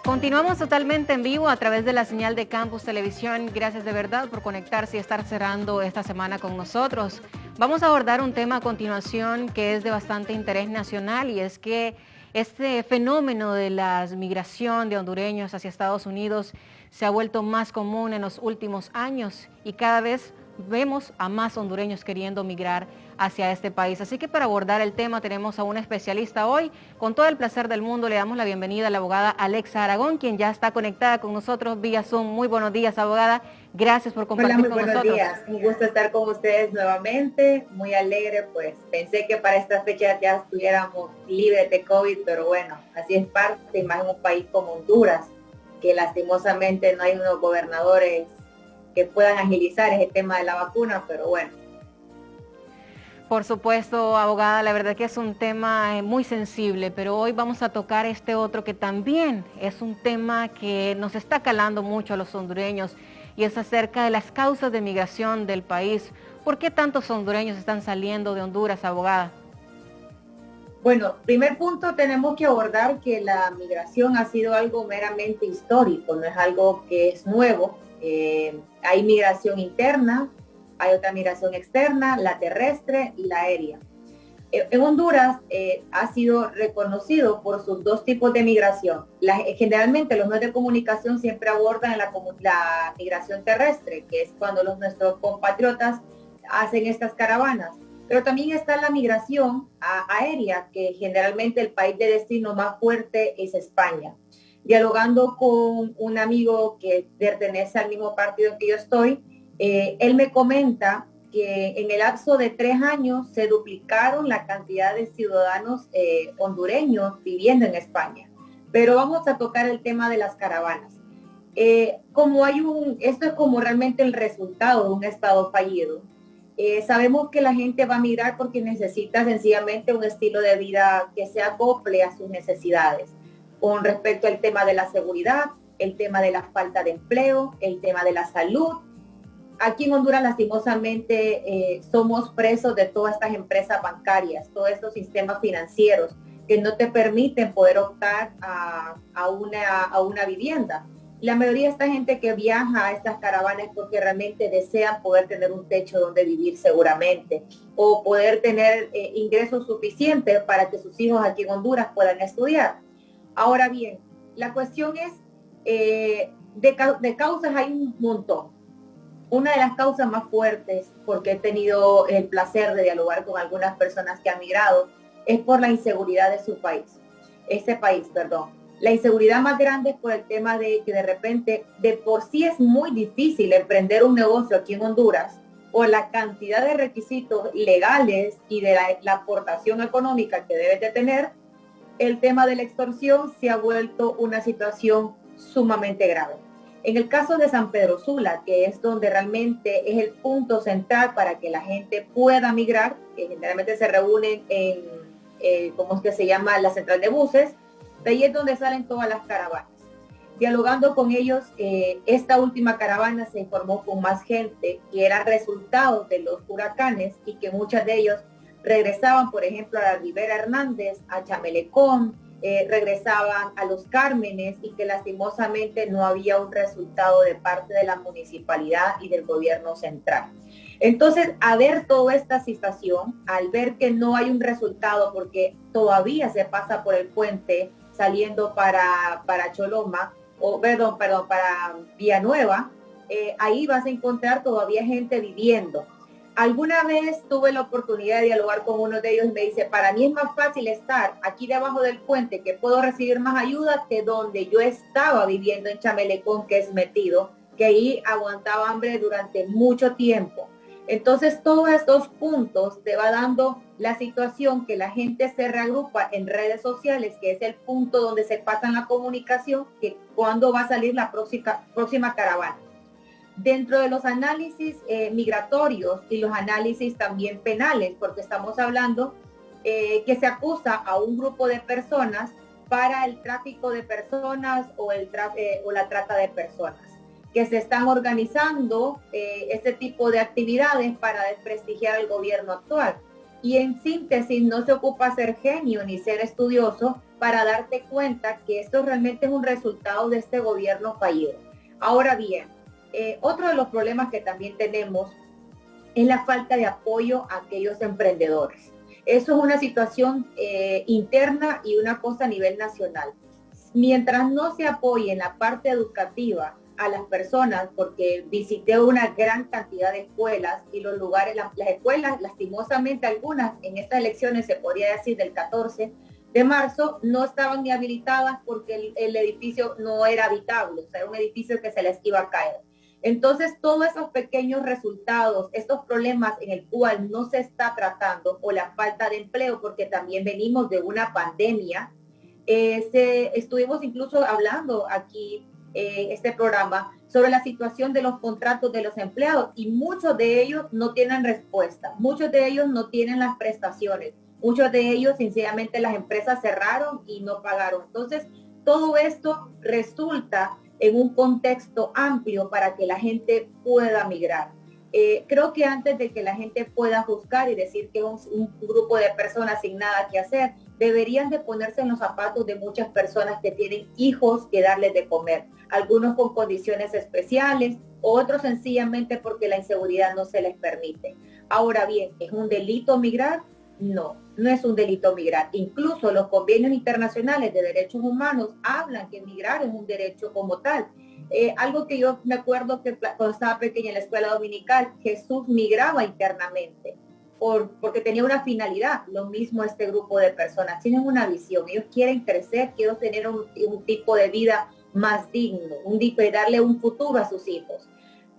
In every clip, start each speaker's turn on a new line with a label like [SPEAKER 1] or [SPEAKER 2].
[SPEAKER 1] Continuamos totalmente en vivo a través de la señal de Campus Televisión. Gracias de verdad por conectarse y estar cerrando esta semana con nosotros. Vamos a abordar un tema a continuación que es de bastante interés nacional y es que este fenómeno de la migración de hondureños hacia Estados Unidos se ha vuelto más común en los últimos años y cada vez vemos a más hondureños queriendo migrar hacia este país. Así que para abordar el tema tenemos a una especialista hoy. Con todo el placer del mundo le damos la bienvenida a la abogada Alexa Aragón, quien ya está conectada con nosotros vía Zoom. Muy buenos días, abogada. Gracias por
[SPEAKER 2] Hola,
[SPEAKER 1] compartir
[SPEAKER 2] muy
[SPEAKER 1] con
[SPEAKER 2] buenos
[SPEAKER 1] nosotros.
[SPEAKER 2] días. Un gusto estar con ustedes nuevamente. Muy alegre, pues pensé que para esta fecha ya estuviéramos libres de COVID, pero bueno, así es parte, más en un país como Honduras, que lastimosamente no hay unos gobernadores que puedan agilizar ese tema de la vacuna, pero bueno.
[SPEAKER 1] Por supuesto, abogada, la verdad que es un tema muy sensible, pero hoy vamos a tocar este otro que también es un tema que nos está calando mucho a los hondureños y es acerca de las causas de migración del país. ¿Por qué tantos hondureños están saliendo de Honduras, abogada?
[SPEAKER 2] Bueno, primer punto, tenemos que abordar que la migración ha sido algo meramente histórico, no es algo que es nuevo. Hay migración interna, hay otra migración externa, la terrestre y la aérea. En Honduras ha sido reconocido por sus dos tipos de migración. Generalmente los medios de comunicación siempre abordan la migración terrestre, que es cuando nuestros compatriotas hacen estas caravanas. Pero también está la migración aérea, que generalmente el país de destino más fuerte es España. Dialogando con un amigo que pertenece al mismo partido en que yo estoy, él me comenta que en el lapso de 3 años se duplicaron la cantidad de ciudadanos hondureños viviendo en España. Pero vamos a tocar el tema de las caravanas. Esto es como realmente el resultado de un estado fallido. Sabemos que la gente va a migrar porque necesita sencillamente un estilo de vida que se acople a sus necesidades. Con respecto al tema de la seguridad, el tema de la falta de empleo, el tema de la salud. Aquí en Honduras, lastimosamente, somos presos de todas estas empresas bancarias, todos estos sistemas financieros que no te permiten poder optar a una vivienda. La mayoría de esta gente que viaja a estas caravanas es porque realmente desean poder tener un techo donde vivir seguramente o poder tener ingresos suficientes para que sus hijos aquí en Honduras puedan estudiar. Ahora bien, la cuestión es, de causas hay un montón. Una de las causas más fuertes, porque he tenido el placer de dialogar con algunas personas que han migrado, es por la inseguridad de su país, ese país, perdón. La inseguridad más grande es por el tema de que de repente, de por sí es muy difícil emprender un negocio aquí en Honduras, por la cantidad de requisitos legales y de la aportación económica que debes de tener. El tema de la extorsión se ha vuelto una situación sumamente grave. En el caso de San Pedro Sula, que es donde realmente es el punto central para que la gente pueda migrar, que generalmente se reúnen ¿cómo es que se llama? La central de buses, de ahí es donde salen todas las caravanas. Dialogando con ellos, esta última caravana se informó con más gente que era resultado de los huracanes y que muchas de ellos regresaban, por ejemplo, a la Rivera Hernández, a Chamelecón, regresaban a Los Cármenes y que lastimosamente no había un resultado de parte de la municipalidad y del gobierno central. Entonces, a ver toda esta situación, al ver que no hay un resultado porque todavía se pasa por el puente saliendo para Choloma, para Villanueva, ahí vas a encontrar todavía gente viviendo. Alguna vez tuve la oportunidad de dialogar con uno de ellos y me dice, para mí es más fácil estar aquí debajo del puente, que puedo recibir más ayuda que donde yo estaba viviendo en Chamelecón, que es metido, que ahí aguantaba hambre durante mucho tiempo. Entonces, todos estos puntos te va dando la situación que la gente se reagrupa en redes sociales, que es el punto donde se pasa la comunicación, que cuándo va a salir la próxima caravana. Dentro de los análisis migratorios y los análisis también penales, porque estamos hablando que se acusa a un grupo de personas para el tráfico de personas o la trata de personas, que se están organizando este tipo de actividades para desprestigiar al gobierno actual. Y en síntesis, no se ocupa ser genio ni ser estudioso para darte cuenta que esto realmente es un resultado de este gobierno fallido. Ahora bien, otro de los problemas que también tenemos es la falta de apoyo a aquellos emprendedores. Eso es una situación interna y una cosa a nivel nacional. Mientras no se apoye en la parte educativa a las personas, porque visité una gran cantidad de escuelas y los lugares, las escuelas, lastimosamente algunas en estas elecciones, se podría decir del 14 de marzo, no estaban ni habilitadas porque el edificio no era habitable, o sea, era un edificio que se les iba a caer. Entonces, todos esos pequeños resultados, estos problemas en el cual no se está tratando, o la falta de empleo, porque también venimos de una pandemia, estuvimos incluso hablando aquí en este programa sobre la situación de los contratos de los empleados y muchos de ellos no tienen respuesta, muchos de ellos no tienen las prestaciones, muchos de ellos sencillamente las empresas cerraron y no pagaron. Entonces, todo esto resulta en un contexto amplio para que la gente pueda migrar. Creo que antes de que la gente pueda juzgar y decir que es un grupo de personas sin nada que hacer, deberían de ponerse en los zapatos de muchas personas que tienen hijos que darles de comer, algunos con condiciones especiales, otros sencillamente porque la inseguridad no se les permite. Ahora bien, ¿es un delito migrar? No, no es un delito migrar. Incluso los convenios internacionales de derechos humanos hablan que migrar es un derecho como tal. Algo que yo me acuerdo que cuando estaba pequeña en la escuela dominical, Jesús migraba internamente porque tenía una finalidad. Lo mismo este grupo de personas, tienen una visión, ellos quieren crecer, quieren tener un tipo de vida más digno, y darle un futuro a sus hijos.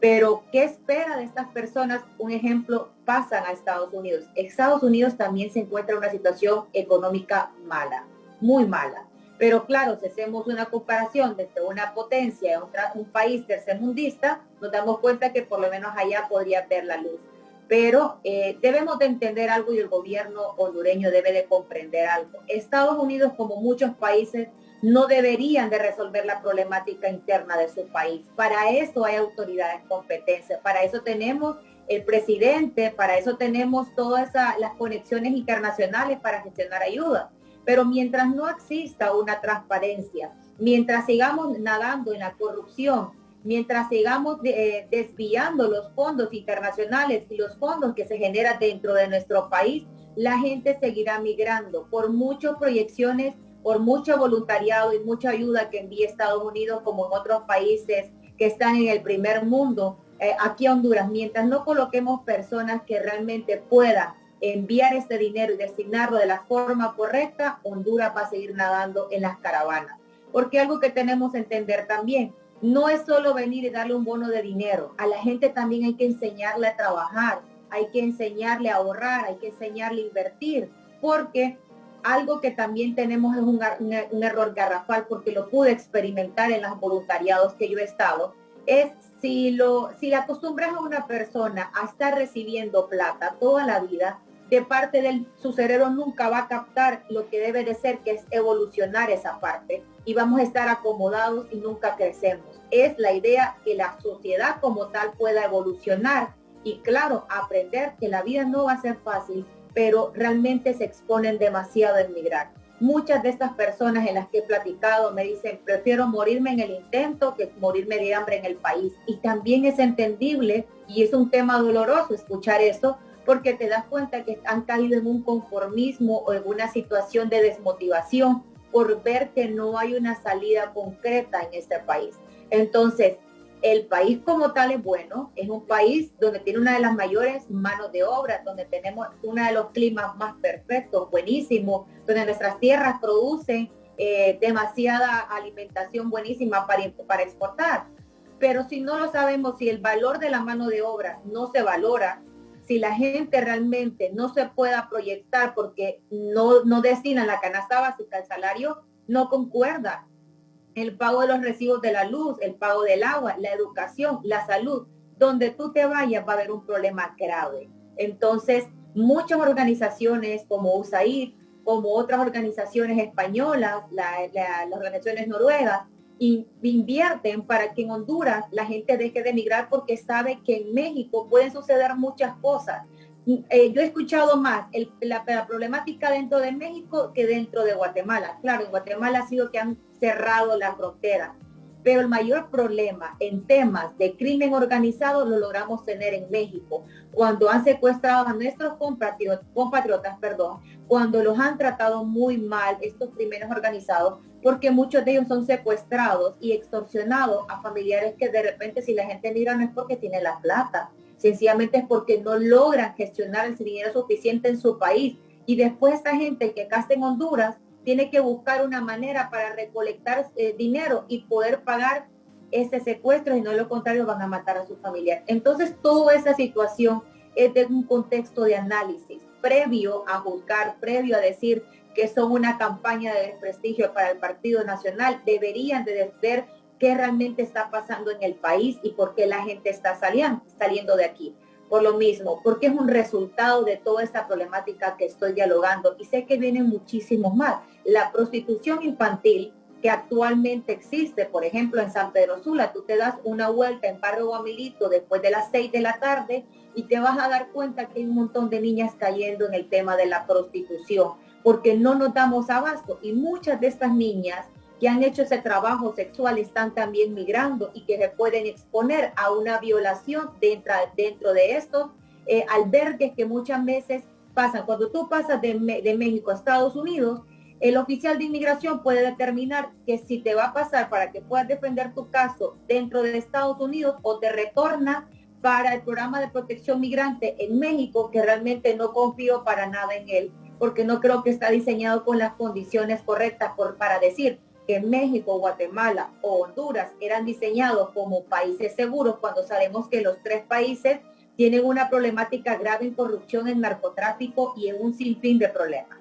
[SPEAKER 2] Pero, ¿qué espera de estas personas? Un ejemplo, pasan a Estados Unidos. Estados Unidos también se encuentra en una situación económica mala, muy mala. Pero claro, si hacemos una comparación desde una potencia a un país tercermundista, nos damos cuenta que por lo menos allá podría ver la luz. Pero debemos de entender algo y el gobierno hondureño debe de comprender algo. Estados Unidos, como muchos países, no deberían de resolver la problemática interna de su país. Para eso hay autoridades competentes, para eso tenemos el presidente, para eso tenemos todas las conexiones internacionales para gestionar ayuda. Pero mientras no exista una transparencia, mientras sigamos nadando en la corrupción, mientras sigamos desviando los fondos internacionales y los fondos que se generan dentro de nuestro país, la gente seguirá migrando por muchas proyecciones, por mucho voluntariado y mucha ayuda que envía Estados Unidos, como en otros países que están en el primer mundo, aquí a Honduras. Mientras no coloquemos personas que realmente puedan enviar este dinero y destinarlo de la forma correcta, Honduras va a seguir nadando en las caravanas. Porque algo que tenemos que entender también, no es solo venir y darle un bono de dinero. A la gente también hay que enseñarle a trabajar, hay que enseñarle a ahorrar, hay que enseñarle a invertir, porque algo que también tenemos es un error garrafal, porque lo pude experimentar en los voluntariados que yo he estado, es si le acostumbras a una persona a estar recibiendo plata toda la vida, de parte de su cerebro nunca va a captar lo que debe de ser, que es evolucionar esa parte, y vamos a estar acomodados y nunca crecemos. Es la idea que la sociedad como tal pueda evolucionar y claro, aprender que la vida no va a ser fácil, pero realmente se exponen demasiado a emigrar. Muchas de estas personas en las que he platicado me dicen, prefiero morirme en el intento que morirme de hambre en el país. Y también es entendible y es un tema doloroso escuchar eso, porque te das cuenta que han caído en un conformismo o en una situación de desmotivación por ver que no hay una salida concreta en este país. Entonces, el país como tal es bueno, es un país donde tiene una de las mayores manos de obra, donde tenemos uno de los climas más perfectos, buenísimos, donde nuestras tierras producen demasiada alimentación buenísima para exportar. Pero si no lo sabemos, si el valor de la mano de obra no se valora, si la gente realmente no se pueda proyectar porque no destinan la canasta básica, el salario no concuerda, el pago de los recibos de la luz, el pago del agua, la educación, la salud, donde tú te vayas va a haber un problema grave. Entonces, muchas organizaciones como USAID, como otras organizaciones españolas, las organizaciones noruegas, invierten para que en Honduras la gente deje de emigrar porque sabe que en México pueden suceder muchas cosas. Yo he escuchado más la problemática dentro de México que dentro de Guatemala. Claro, en Guatemala ha sido que han cerrado la frontera, pero el mayor problema en temas de crimen organizado lo logramos tener en México, cuando han secuestrado a nuestros compatriotas, cuando los han tratado muy mal estos crímenes organizados, porque muchos de ellos son secuestrados y extorsionados a familiares que de repente, si la gente mira, no es porque tiene la plata, sencillamente es porque no logran gestionar el dinero suficiente en su país. Y después esta gente que acá está en Honduras tiene que buscar una manera para recolectar dinero y poder pagar ese secuestro, y no lo contrario van a matar a su familiar. Entonces toda esa situación es de un contexto de análisis previo a juzgar, previo a decir que son una campaña de desprestigio para el Partido Nacional. Deberían de ver qué realmente está pasando en el país y por qué la gente está saliendo de aquí. Por lo mismo, porque es un resultado de toda esta problemática que estoy dialogando, y sé que vienen muchísimos más. La prostitución infantil que actualmente existe, por ejemplo, en San Pedro Sula, tú te das una vuelta en Barrio Guamilito después de las 6 de la tarde y te vas a dar cuenta que hay un montón de niñas cayendo en el tema de la prostitución, porque no nos damos abasto, y muchas de estas niñas que han hecho ese trabajo sexual están también migrando y que se pueden exponer a una violación dentro de estos albergues que muchas veces pasan. Cuando tú pasas de México a Estados Unidos, el oficial de inmigración puede determinar que si te va a pasar para que puedas defender tu caso dentro de Estados Unidos, o te retorna para el programa de protección migrante en México, que realmente no confío para nada en él, porque no creo que está diseñado con las condiciones correctas para decir que México, Guatemala o Honduras eran diseñados como países seguros, cuando sabemos que los tres países tienen una problemática grave en corrupción, en narcotráfico y en un sinfín de problemas.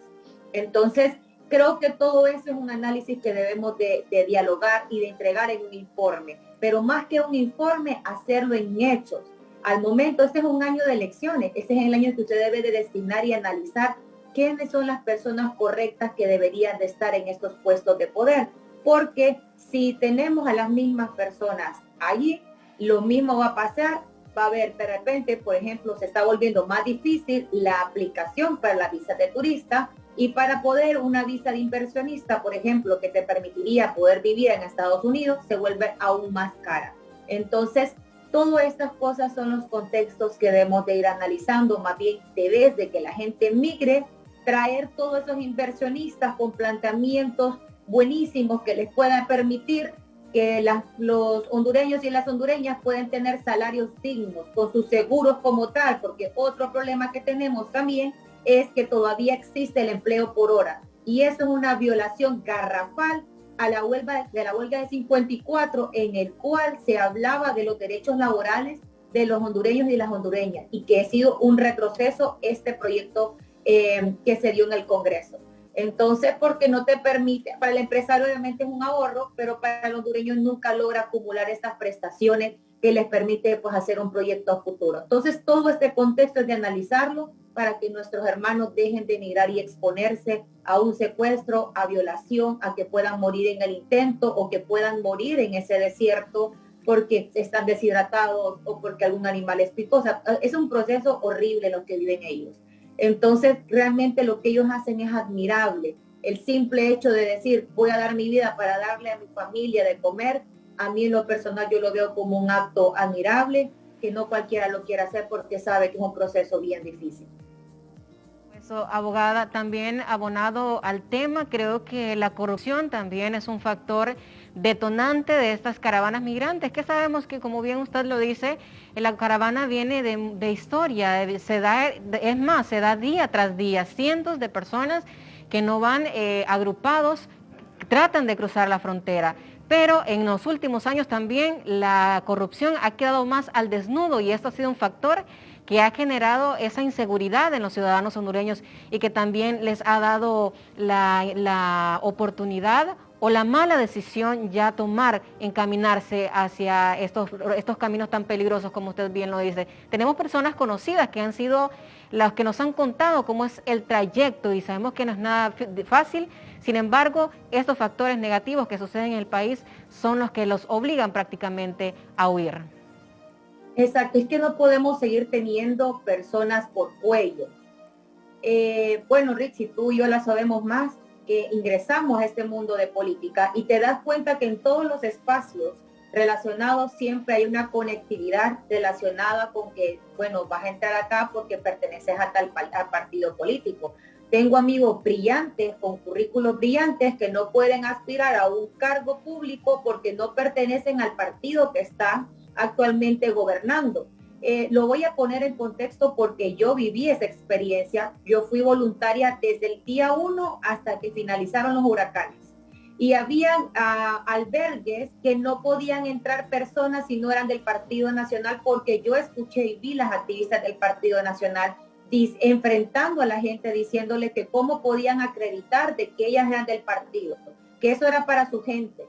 [SPEAKER 2] Entonces, creo que todo eso es un análisis que debemos de dialogar y de entregar en un informe, pero más que un informe, hacerlo en hechos. Al momento, este es un año de elecciones, este es el año que usted debe de destinar y analizar quiénes son las personas correctas que deberían de estar en estos puestos de poder, porque si tenemos a las mismas personas allí, lo mismo va a pasar. Va a haber de repente, por ejemplo, se está volviendo más difícil la aplicación para la visa de turista, y para poder una visa de inversionista, por ejemplo, que te permitiría poder vivir en Estados Unidos, se vuelve aún más cara. Entonces, todas estas cosas son los contextos que debemos de ir analizando, más bien desde que la gente migre, traer todos esos inversionistas con planteamientos buenísimos que les puedan permitir que los hondureños y las hondureñas pueden tener salarios dignos, con sus seguros como tal, porque otro problema que tenemos también es que todavía existe el empleo por hora, y eso es una violación garrafal a la huelga de 54, en el cual se hablaba de los derechos laborales de los hondureños y las hondureñas, y que ha sido un retroceso este proyecto que se dio en el Congreso. Entonces, porque no te permite, para el empresario obviamente es un ahorro, pero para el hondureño nunca logra acumular estas prestaciones que les permite pues hacer un proyecto a futuro. Entonces, todo este contexto es de analizarlo para que nuestros hermanos dejen de emigrar y exponerse a un secuestro, a violación, a que puedan morir en el intento, o que puedan morir en ese desierto porque están deshidratados o porque algún animal les picó. O sea, es un proceso horrible lo que viven ellos. Entonces, realmente lo que ellos hacen es admirable. El simple hecho de decir, voy a dar mi vida para darle a mi familia de comer, a mí en lo personal yo lo veo como un acto admirable, que no cualquiera lo quiere hacer porque sabe que es un proceso bien difícil.
[SPEAKER 1] Eso, abogada, también abonado al tema, creo que la corrupción también es un factor detonante de estas caravanas migrantes, que sabemos que, como bien usted lo dice, la caravana viene de historia, se da día tras día, cientos de personas que no van agrupados, tratan de cruzar la frontera. Pero en los últimos años también la corrupción ha quedado más al desnudo, y esto ha sido un factor que ha generado esa inseguridad en los ciudadanos hondureños, y que también les ha dado la oportunidad o la mala decisión ya tomar, encaminarse hacia estos caminos tan peligrosos como usted bien lo dice. Tenemos personas conocidas que han sido las que nos han contado cómo es el trayecto, y sabemos que no es nada fácil. Sin embargo, estos factores negativos que suceden en el país son los que los obligan prácticamente a huir.
[SPEAKER 2] Exacto, es que no podemos seguir teniendo personas por cuello. Bueno, Richie, tú y yo la sabemos más, que ingresamos a este mundo de política y te das cuenta que en todos los espacios relacionados siempre hay una conectividad relacionada con que, bueno, vas a entrar acá porque perteneces a tal partido político. Tengo amigos brillantes, con currículos brillantes, que no pueden aspirar a un cargo público porque no pertenecen al partido que está actualmente gobernando. Lo voy a poner en contexto porque yo viví esa experiencia. Yo fui voluntaria desde el día 1 hasta que finalizaron los huracanes. Y habían albergues que no podían entrar personas si no eran del Partido Nacional, porque yo escuché y vi las activistas del Partido Nacional enfrentando a la gente, diciéndole que cómo podían acreditar de que ellas eran del partido, que eso era para su gente.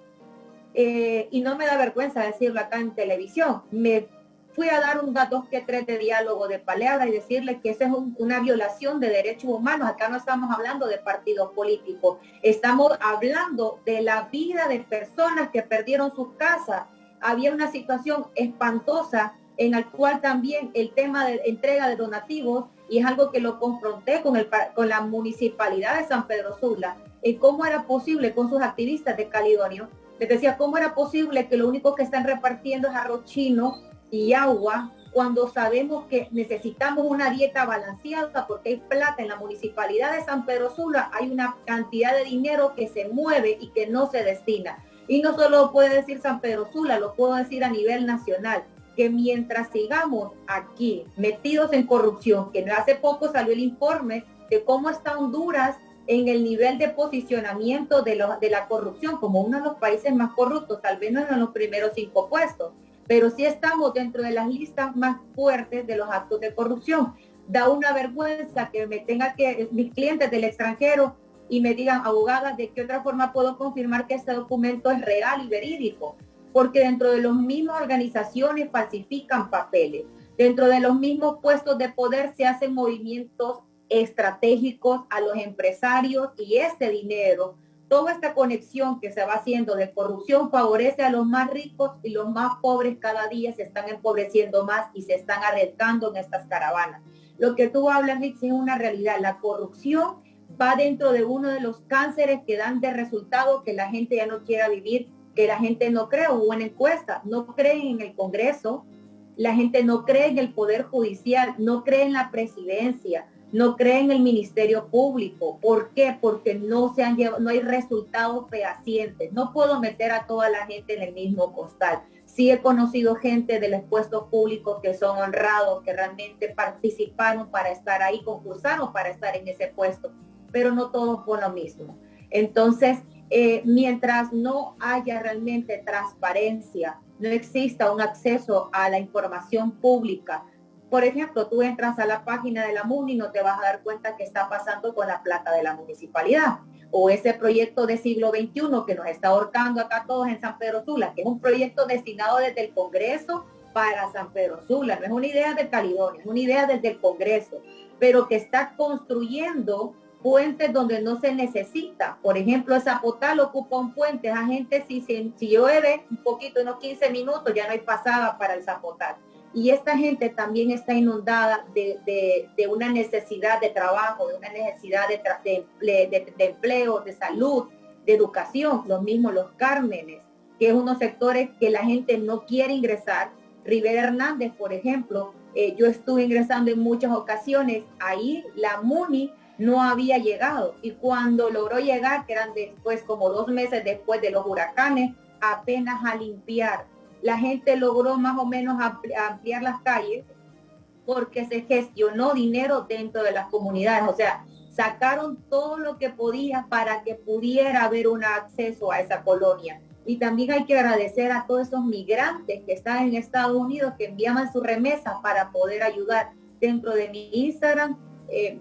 [SPEAKER 2] Y no me da vergüenza decirlo acá en televisión. Me fui a dar un 2 que 3 de diálogo de palabra y decirle que esa es una violación de derechos humanos. Acá no estamos hablando de partidos políticos, estamos hablando de la vida de personas que perdieron sus casas. Había una situación espantosa en el cual también el tema de entrega de donativos, y es algo que lo confronté con la municipalidad de San Pedro Sula, en cómo era posible con sus activistas de Calidonio. Les decía, ¿cómo era posible que lo único que están repartiendo es arroz chino y agua, cuando sabemos que necesitamos una dieta balanceada porque hay plata en la municipalidad de San Pedro Sula? Hay una cantidad de dinero que se mueve y que no se destina. Y no solo lo puede decir San Pedro Sula, lo puedo decir a nivel nacional, que mientras sigamos aquí metidos en corrupción, que hace poco salió el informe de cómo está Honduras en el nivel de posicionamiento de la corrupción como uno de los países más corruptos, tal vez no en los primeros 5 puestos, pero sí estamos dentro de las listas más fuertes de los actos de corrupción. Da una vergüenza que me tenga que, mis clientes del extranjero, y me digan, abogada, ¿de qué otra forma puedo confirmar que este documento es real y verídico? Porque dentro de las mismas organizaciones falsifican papeles, dentro de los mismos puestos de poder se hacen movimientos estratégicos a los empresarios, y este dinero, toda esta conexión que se va haciendo de corrupción, favorece a los más ricos, y los más pobres cada día se están empobreciendo más y se están arriesgando en estas caravanas. Lo que tú hablas, Rick, es una realidad. La corrupción va dentro de uno de los cánceres que dan de resultado que la gente ya no quiera vivir, que la gente no cree. Hubo una encuesta, no creen en el Congreso, la gente no cree en el Poder Judicial, no cree en la presidencia, no cree en el Ministerio Público. ¿Por qué? Porque no hay resultados fehacientes. No puedo meter a toda la gente en el mismo costal. Sí he conocido gente de los puestos públicos que son honrados, que realmente participaron para estar ahí, concursaron para estar en ese puesto, pero no todos fue lo mismo. Entonces, mientras no haya realmente transparencia, no exista un acceso a la información pública. Por ejemplo, tú entras a la página de la MUNI y no te vas a dar cuenta qué está pasando con la plata de la municipalidad. O ese proyecto de siglo XXI que nos está ahorcando acá todos en San Pedro Sula, que es un proyecto destinado desde el Congreso para San Pedro Sula. No es una idea de Caledonia, es una idea desde el Congreso, pero que está construyendo puentes donde no se necesita. Por ejemplo, Zapotal ocupa un puente. Esa gente, si llueve un poquito, unos 15 minutos, ya no hay pasada para el Zapotal. Y esta gente también está inundada de una necesidad de trabajo, de una necesidad de empleo, de salud, de educación. Lo mismo los Cármenes, que es unos sectores que la gente no quiere ingresar. Rivera Hernández, por ejemplo, yo estuve ingresando en muchas ocasiones. Ahí la MUNI no había llegado, y cuando logró llegar, que eran después, como 2 meses después de los huracanes, apenas a limpiar. La gente logró más o menos ampliar las calles porque se gestionó dinero dentro de las comunidades. O sea, sacaron todo lo que podía para que pudiera haber un acceso a esa colonia. Y también hay que agradecer a todos esos migrantes que están en Estados Unidos, que enviaban su remesa para poder ayudar. Dentro de mi Instagram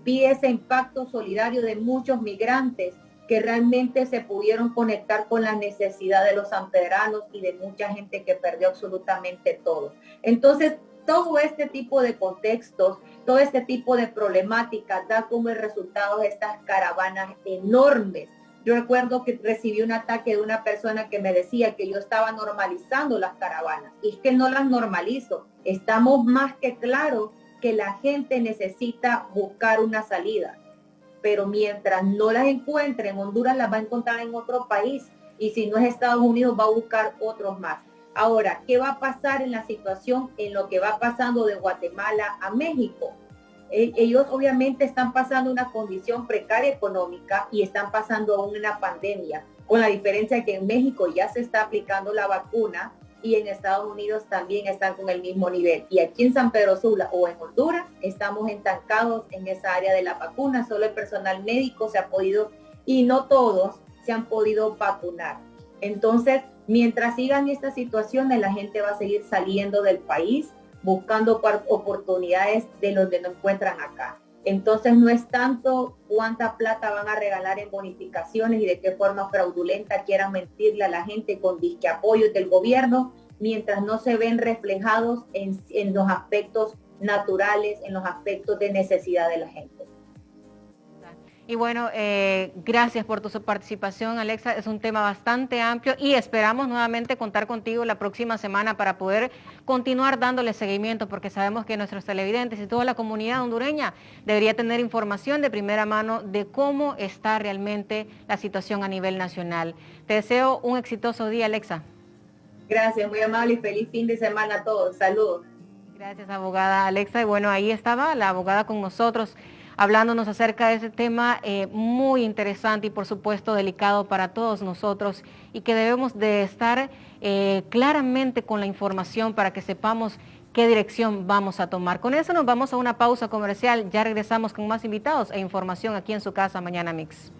[SPEAKER 2] vi ese impacto solidario de muchos migrantes que realmente se pudieron conectar con la necesidad de los sanpedranos y de mucha gente que perdió absolutamente todo. Entonces, todo este tipo de contextos, todo este tipo de problemáticas da como el resultado de estas caravanas enormes, Yo recuerdo que recibí un ataque de una persona que me decía que yo estaba normalizando las caravanas. Y es que no las normalizo. Estamos más que claros que la gente necesita buscar una salida. Pero mientras no las encuentre en Honduras, las va a encontrar en otro país. Y si no es Estados Unidos, va a buscar otros más. Ahora, ¿qué va a pasar en la situación, en lo que va pasando de Guatemala a México? Ellos obviamente están pasando una condición precaria económica y están pasando aún una pandemia, con la diferencia que en México ya se está aplicando la vacuna y en Estados Unidos también están con el mismo nivel. Y aquí en San Pedro Sula o en Honduras estamos estancados en esa área de la vacuna, solo el personal médico se ha podido, y no todos se han podido vacunar. Entonces, mientras sigan estas situaciones, la gente va a seguir saliendo del país, buscando oportunidades de donde no encuentran acá. Entonces no es tanto cuánta plata van a regalar en bonificaciones y de qué forma fraudulenta quieran mentirle a la gente con disque apoyos del gobierno, mientras no se ven reflejados en los aspectos naturales, en los aspectos de necesidad de la gente.
[SPEAKER 1] Y bueno, gracias por tu participación, Alexa. Es un tema bastante amplio y esperamos nuevamente contar contigo la próxima semana para poder continuar dándole seguimiento, porque sabemos que nuestros televidentes y toda la comunidad hondureña debería tener información de primera mano de cómo está realmente la situación a nivel nacional. Te deseo un exitoso día, Alexa.
[SPEAKER 2] Gracias, muy amable y feliz fin de semana a todos. Saludos.
[SPEAKER 1] Gracias, abogada Alexa. Y bueno, ahí estaba la abogada con nosotros, hablándonos acerca de ese tema muy interesante y por supuesto delicado para todos nosotros y que debemos de estar claramente con la información para que sepamos qué dirección vamos a tomar. Con eso nos vamos a una pausa comercial, ya regresamos con más invitados e información aquí en su casa Mañana Mix.